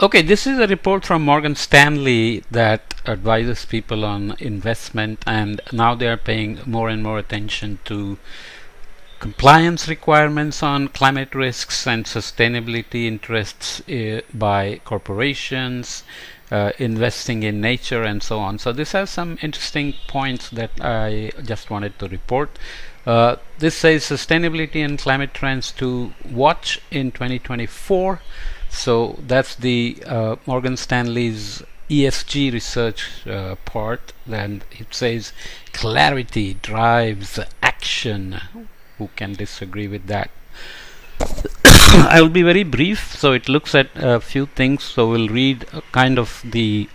Okay, this is a report from Morgan Stanley that advises people on investment, and now they are paying more and more attention to compliance requirements on climate risks and sustainability interests by corporations, investing in nature, and so on. So this has some interesting points that I just wanted to report. This says sustainability and climate trends to watch in 2024. So that's the Morgan Stanley's ESG research part. And it says clarity drives action. Who can disagree with that? I will be very brief. So it looks at a few things. So we'll read kind of the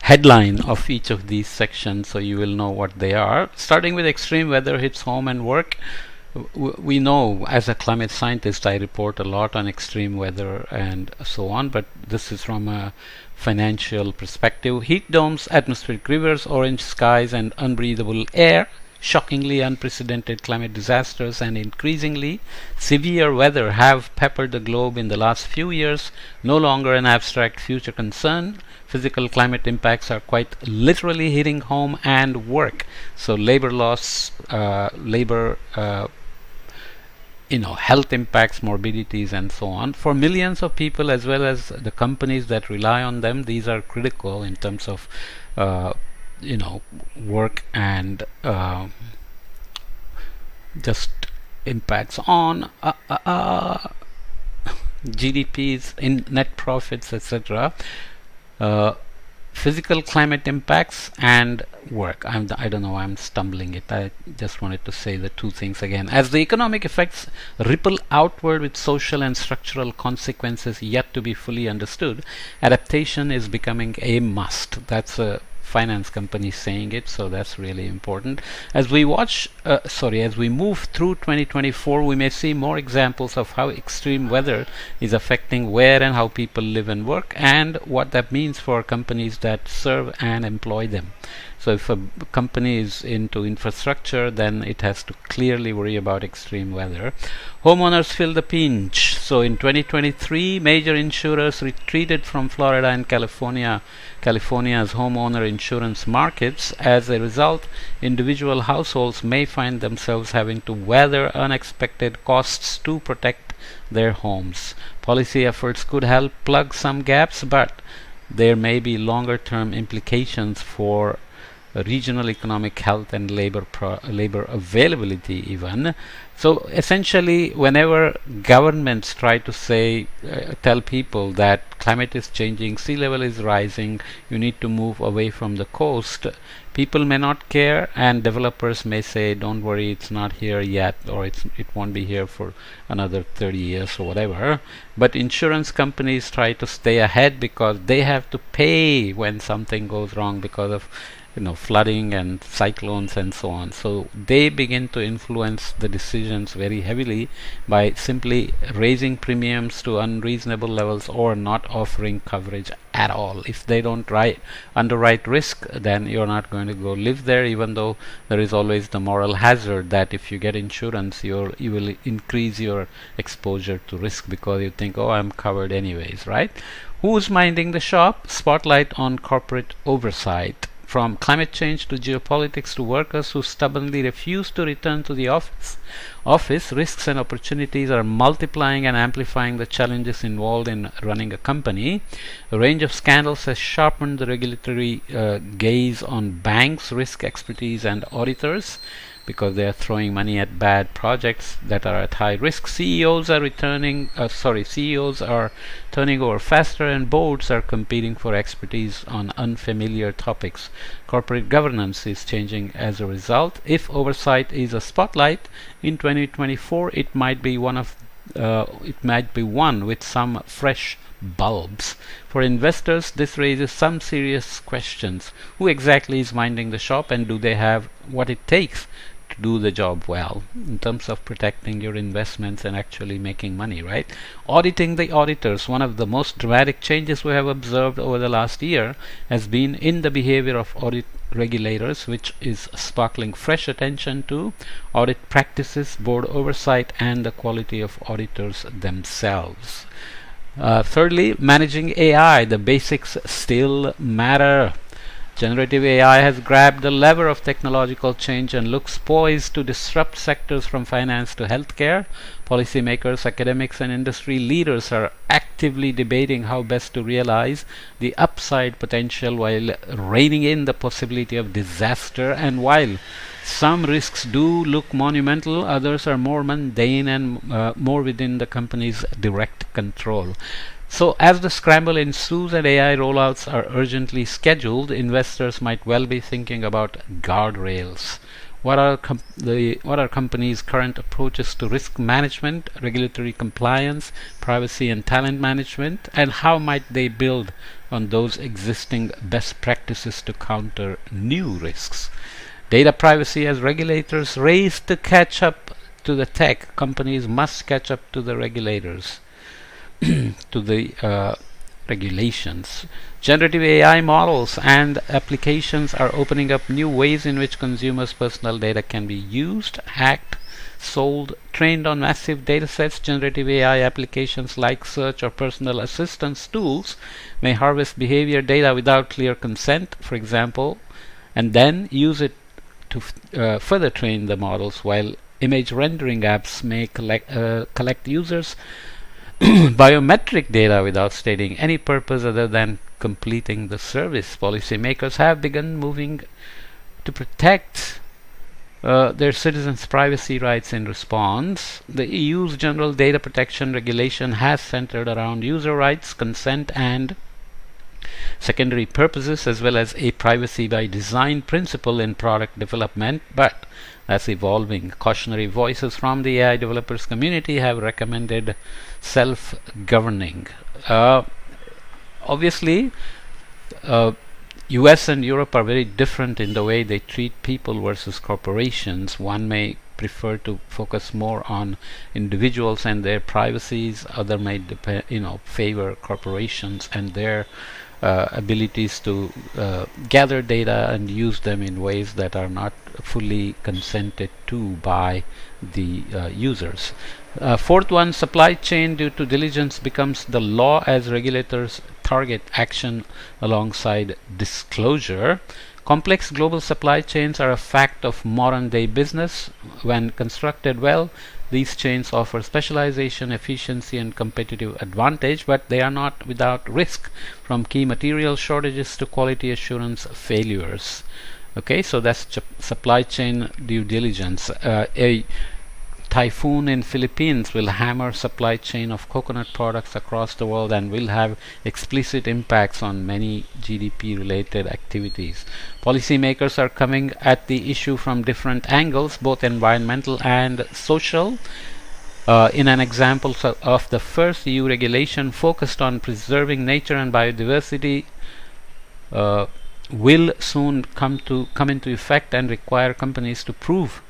headline of each of these sections so you will know what they are. Starting with extreme weather hits home and work. We know, as a climate scientist, I report a lot on extreme weather and so on, but this is from a financial perspective. Heat domes, atmospheric rivers, orange skies, and unbreathable air. Shockingly unprecedented climate disasters and increasingly severe weather have peppered the globe in the last few years, no longer an abstract future concern. Physical climate impacts are quite literally hitting home and work. So labor loss, health impacts, morbidities, and so on. For millions of people as well as the companies that rely on them, these are critical in terms of work and just impacts on GDPs, in net profits, etc. Physical climate impacts and work. I don't know, I'm stumbling it. I just wanted to say the two things again. As the economic effects ripple outward with social and structural consequences yet to be fully understood, adaptation is becoming a must. That's a finance company saying it, so that's really important. As we move through 2024, we may see more examples of how extreme weather is affecting where and how people live and work, and what that means for companies that serve and employ them. So if a company is into infrastructure, then it has to clearly worry about extreme weather. Homeowners feel the pinch. So in 2023, major insurers retreated from Florida and California's homeowner insurance markets. As a result, individual households may find themselves having to weather unexpected costs to protect their homes. Policy efforts could help plug some gaps, but there may be longer-term implications for regional economic health and labor availability even. So essentially, whenever governments try to tell people that climate is changing, sea level is rising, you need to move away from the coast, people may not care, and developers may say, don't worry, it's not here yet, or it won't be here for another 30 years or whatever. But insurance companies try to stay ahead because they have to pay when something goes wrong because of flooding and cyclones and so on. So they begin to influence the decisions very heavily by simply raising premiums to unreasonable levels or not offering coverage at all. If they don't underwrite risk, then you're not going to go live there, even though there is always the moral hazard that if you get insurance, you will increase your exposure to risk because you think, oh, I'm covered anyways, right? Who's minding the shop? Spotlight on corporate oversight. From climate change to geopolitics to workers who stubbornly refuse to return to the office, risks and opportunities are multiplying and amplifying the challenges involved in running a company. A range of scandals has sharpened the regulatory gaze on banks, risk expertise, and auditors, because they are throwing money at bad projects that are at high risk. CEOs are turning over faster, and boards are competing for expertise on unfamiliar topics. Corporate governance is changing as a result. If oversight is a spotlight in 2024, it might be one with some fresh bulbs. For investors, this raises some serious questions. Who exactly is minding the shop, and do they have what it takes to do the job well in terms of protecting your investments and actually making money, right? Auditing the auditors. One of the most dramatic changes we have observed over the last year has been in the behavior of audit regulators, which is sparkling fresh attention to audit practices, board oversight, and the quality of auditors themselves. Thirdly, managing AI. The basics still matter. Generative AI has grabbed the lever of technological change and looks poised to disrupt sectors from finance to healthcare. Policymakers, academics, and industry leaders are actively debating how best to realize the upside potential while reining in the possibility of disaster. And while some risks do look monumental, others are more mundane and more within the company's direct control. So as the scramble ensues and AI rollouts are urgently scheduled, investors might well be thinking about guardrails. What are companies' current approaches to risk management, regulatory compliance, privacy and talent management, and how might they build on those existing best practices to counter new risks? Data privacy. As regulators race to catch up to the tech, companies must catch up to the regulators. To the regulations. Generative AI models and applications are opening up new ways in which consumers' personal data can be used, hacked, sold, trained on massive datasets. Generative AI applications like search or personal assistance tools may harvest behavior data without clear consent, for example, and then use it to further train the models, while image rendering apps may collect users' biometric data without stating any purpose other than completing the service. Policymakers have begun moving to protect their citizens' privacy rights in response. The EU's General Data Protection Regulation has centered around user rights, consent, and secondary purposes, as well as a privacy by design principle in product development, but that's evolving. Cautionary voices from the AI developers community have recommended self-governing. Obviously, US and Europe are very different in the way they treat people versus corporations. One may prefer to focus more on individuals and their privacies. Other may favor corporations and their abilities to gather data and use them in ways that are not fully consented to by the users. Fourth one, supply chain due to diligence becomes the law as regulators target action alongside disclosure. Complex global supply chains are a fact of modern day business. When constructed well, these chains offer specialization, efficiency, and competitive advantage, but they are not without risk, from key material shortages to quality assurance failures. Okay, so that's supply chain due diligence. A typhoon in Philippines will hammer supply chain of coconut products across the world and will have explicit impacts on many GDP related activities. Policymakers are coming at the issue from different angles, both environmental and social. In an example of the first EU regulation focused on preserving nature and biodiversity, will soon come into effect and require companies to prove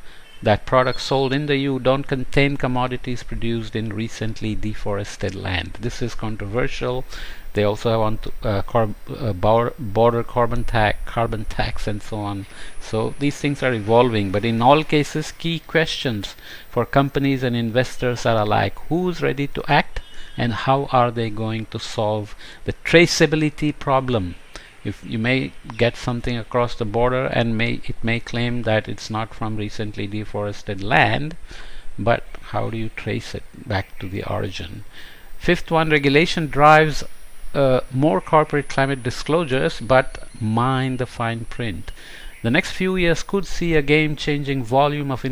that products sold in the EU don't contain commodities produced in recently deforested land. This is controversial. They also want border carbon tax and so on. So these things are evolving, but in all cases, key questions for companies and investors are alike: who's ready to act, and how are they going to solve the traceability problem? If you may get something across the border and it may claim that it's not from recently deforested land, but how do you trace it back to the origin? Fifth one, regulation drives more corporate climate disclosures, but mind the fine print. The next few years could see a game-changing volume of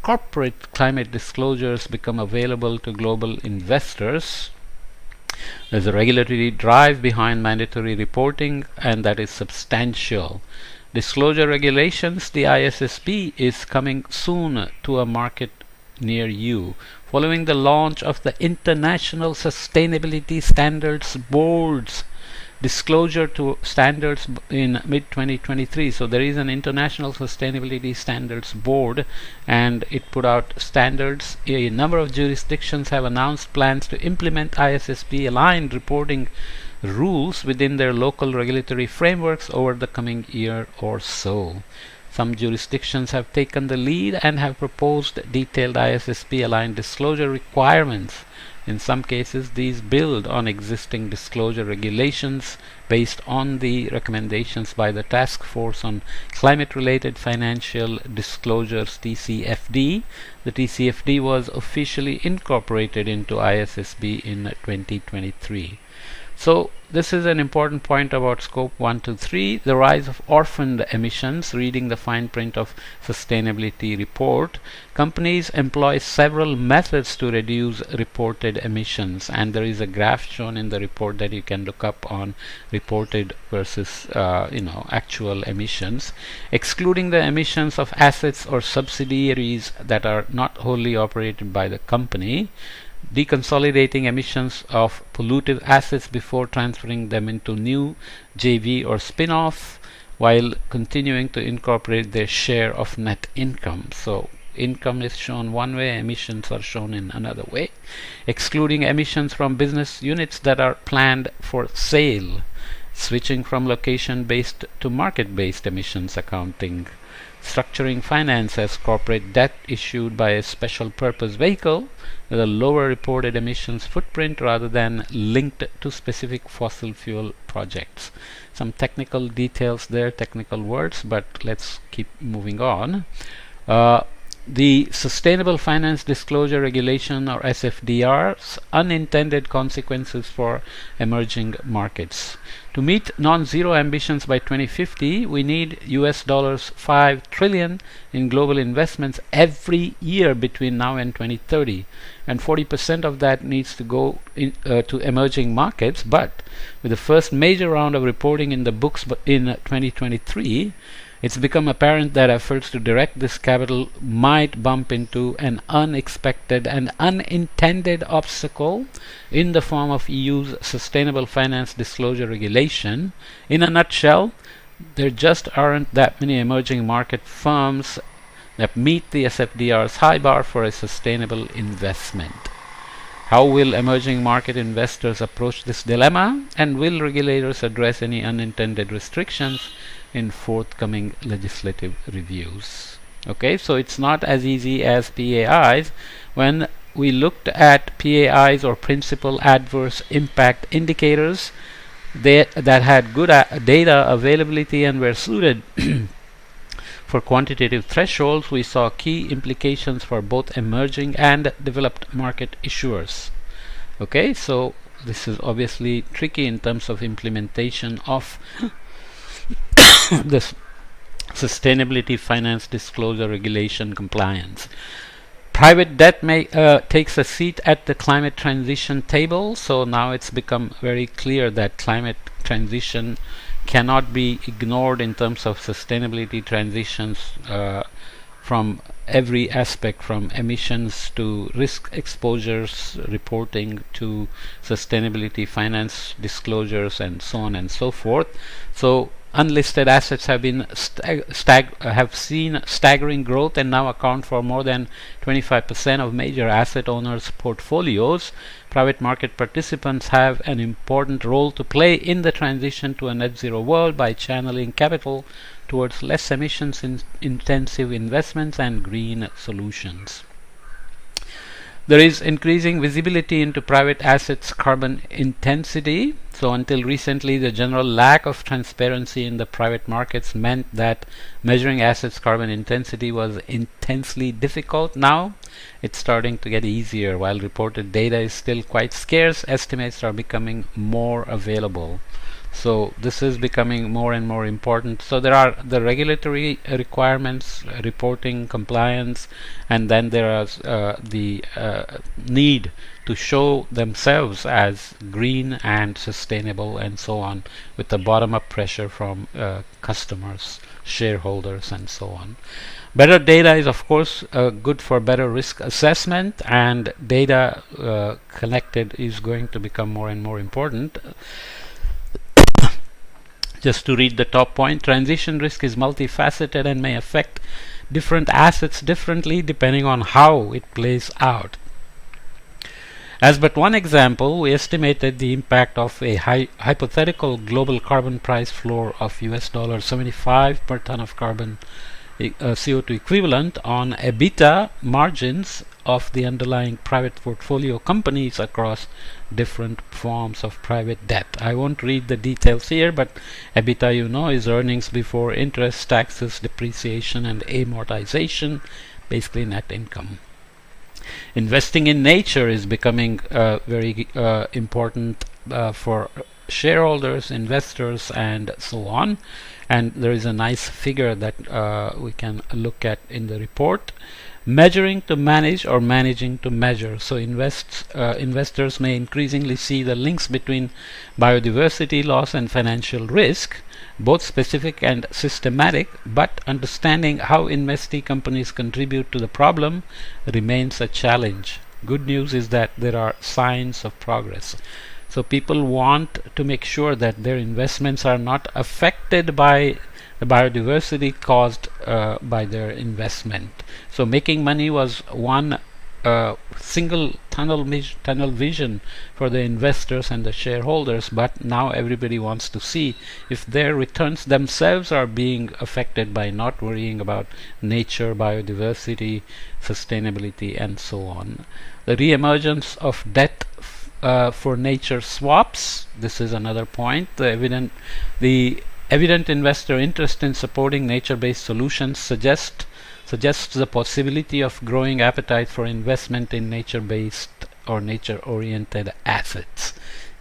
corporate climate disclosures become available to global investors. There's a regulatory drive behind mandatory reporting, and that is substantial. Disclosure regulations, the ISSB, is coming soon to a market near you. Following the launch of the International Sustainability Standards Board's disclosure to standards in mid-2023. So there is an International Sustainability Standards Board, and it put out standards. A number of jurisdictions have announced plans to implement ISSB aligned reporting rules within their local regulatory frameworks over the coming year or so. Some jurisdictions have taken the lead and have proposed detailed ISSP-aligned disclosure requirements. In some cases, these build on existing disclosure regulations based on the recommendations by the Task Force on Climate-Related Financial Disclosures (TCFD). The TCFD was officially incorporated into ISSB in 2023. So this is an important point about scope 1 to 3, the rise of orphaned emissions. Reading the fine print of sustainability report, companies employ several methods to reduce reported emissions, and there is a graph shown in the report that you can look up on reported versus actual emissions. Excluding the emissions of assets or subsidiaries that are not wholly operated by the company, deconsolidating emissions of pollutive assets before transferring them into new JV or spin-off, while continuing to incorporate their share of net income. So income is shown one way, emissions are shown in another way. Excluding emissions from business units that are planned for sale, switching from location-based to market-based emissions accounting. Structuring finance as corporate debt issued by a special purpose vehicle with a lower reported emissions footprint rather than linked to specific fossil fuel projects. Some technical details there, technical words, but let's keep moving on. The Sustainable Finance Disclosure Regulation, or SFDR's unintended consequences for emerging markets. To meet non-zero ambitions by 2050, we need $5 trillion in global investments every year between now and 2030, and 40% of that needs to go to emerging markets. But with the first major round of reporting in the books in 2023, it's become apparent that efforts to direct this capital might bump into an unexpected and unintended obstacle in the form of EU's Sustainable Finance Disclosure Regulation. In a nutshell, there just aren't that many emerging market firms that meet the SFDR's high bar for a sustainable investment. How will emerging market investors approach this dilemma, and will regulators address any unintended restrictions in forthcoming legislative reviews? Okay, so it's not as easy as PAIs. When we looked at PAIs, or Principal Adverse Impact Indicators, that had good data availability and were suited for quantitative thresholds, we saw key implications for both emerging and developed market issuers. Okay, so this is obviously tricky in terms of implementation of this Sustainability Finance Disclosure Regulation compliance. Private debt takes a seat at the climate transition table. So now it's become very clear that climate transition cannot be ignored in terms of sustainability transitions from every aspect, from emissions to risk exposures reporting to sustainability finance disclosures and so on and so forth. So unlisted assets have been have seen staggering growth and now account for more than 25% of major asset owners' portfolios. Private market participants have an important role to play in the transition to a net zero world by channeling capital towards less emissions intensive investments and green solutions. There is increasing visibility into private assets' carbon intensity. So until recently, the general lack of transparency in the private markets meant that measuring assets' carbon intensity was intensely difficult. Now it's starting to get easier. While reported data is still quite scarce, estimates are becoming more available. So this is becoming more and more important. So there are the regulatory requirements, reporting, compliance, and then there is the need to show themselves as green and sustainable and so on, with the bottom-up pressure from customers, shareholders, and so on. Better data is of course good for better risk assessment, and data collected is going to become more and more important. Just to read the top point, transition risk is multifaceted and may affect different assets differently depending on how it plays out. As but one example, we estimated the impact of a hypothetical global carbon price floor of $75 per ton of carbon CO2 equivalent on EBITDA margins of the underlying private portfolio companies across different forms of private debt. I won't read the details here, but EBITDA, you know, is earnings before interest, taxes, depreciation, and amortization, basically net income. Investing in nature is becoming very important for shareholders, investors, and so on. And there is a nice figure that we can look at in the report. Measuring to manage or managing to measure. So investors may increasingly see the links between biodiversity loss and financial risk, both specific and systematic, but understanding how investee companies contribute to the problem remains a challenge. Good news is that there are signs of progress. So people want to make sure that their investments are not affected by the biodiversity caused by their investment. So making money was one single tunnel vision for the investors and the shareholders, but now everybody wants to see if their returns themselves are being affected by not worrying about nature, biodiversity, sustainability, and so on. The re-emergence of debt for nature swaps. This is another point. The evident investor interest in supporting nature-based solutions suggests the possibility of growing appetite for investment in nature-based or nature-oriented assets.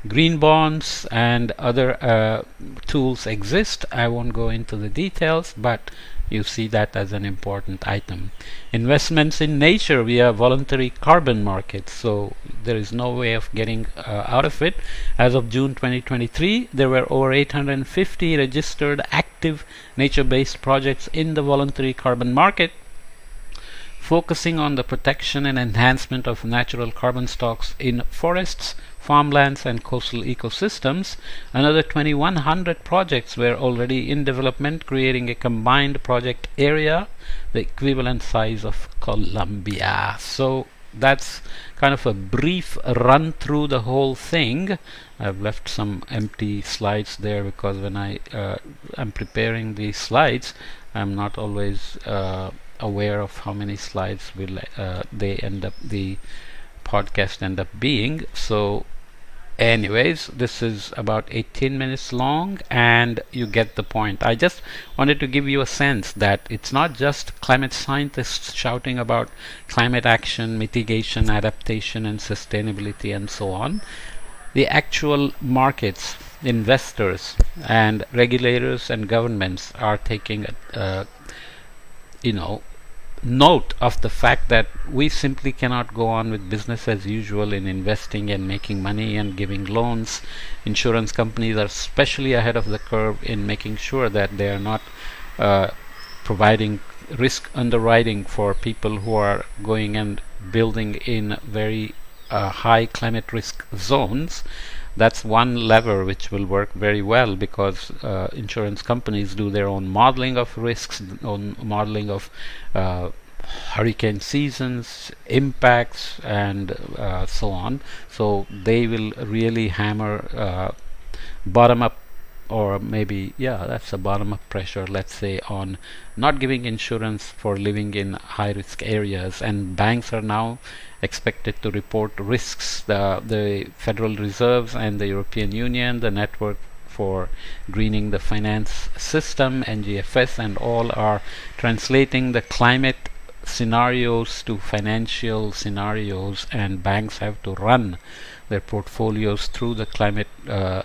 Green bonds and other tools exist. I won't go into the details, but you see that as an important item. Investments in nature via voluntary carbon markets. So there is no way of getting out of it. As of June 2023, there were over 850 registered active nature-based projects in the voluntary carbon market, focusing on the protection and enhancement of natural carbon stocks in forests, farmlands, and coastal ecosystems. Another 2,100 projects were already in development, creating a combined project area the equivalent size of Colombia. So that's kind of a brief run through the whole thing. I've left some empty slides there because when I'm preparing these slides, I'm not always aware of how many slides will the podcast end up being. So anyways, this is about 18 minutes long and you get the point. I just wanted to give you a sense that it's not just climate scientists shouting about climate action, mitigation, adaptation, and sustainability, and so on. The actual markets, investors, and regulators and governments are taking note of the fact that we simply cannot go on with business as usual in investing and making money and giving loans. Insurance companies are especially ahead of the curve in making sure that they are not providing risk underwriting for people who are going and building in very high climate risk zones. That's one lever which will work very well because insurance companies do their own modeling of risks, own modeling of hurricane seasons, impacts, and so on. So they will really hammer bottom up, or maybe, yeah, that's a bottom up pressure, let's say, on not giving insurance for living in high risk areas. And banks are now expected to report risks. The Federal Reserve and the European Union, the Network for Greening the Finance System, NGFS, and all are translating the climate scenarios to financial scenarios, and banks have to run their portfolios through the climate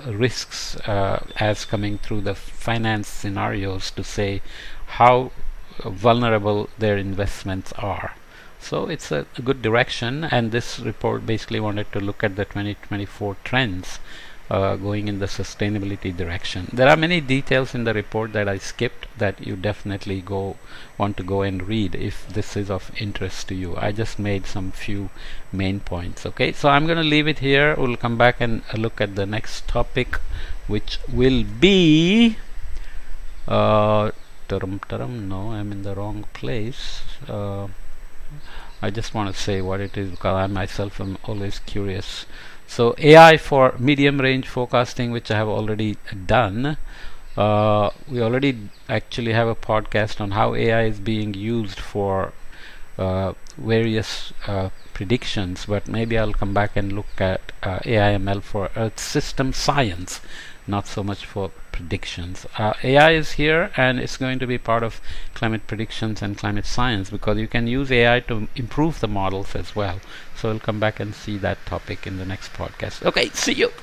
risks as coming through the finance scenarios to say how vulnerable their investments are. So it's a good direction, and this report basically wanted to look at the 2024 trends going in the sustainability direction. There are many details in the report that I skipped that you definitely want to go and read if this is of interest to you. I just made some few main points. Okay, so I'm going to leave it here. We'll come back and look at the next topic, which will be no, I'm in the wrong place. I just want to say what it is because I myself am always curious. So AI for medium range forecasting, which I have already done. We already actually have a podcast on how AI is being used for various predictions, but maybe I'll come back and look at AI/ML for Earth system science, not so much for predictions. AI is here and it's going to be part of climate predictions and climate science, because you can use AI to improve the models as well. So we'll come back and see that topic in the next podcast. Okay, see you.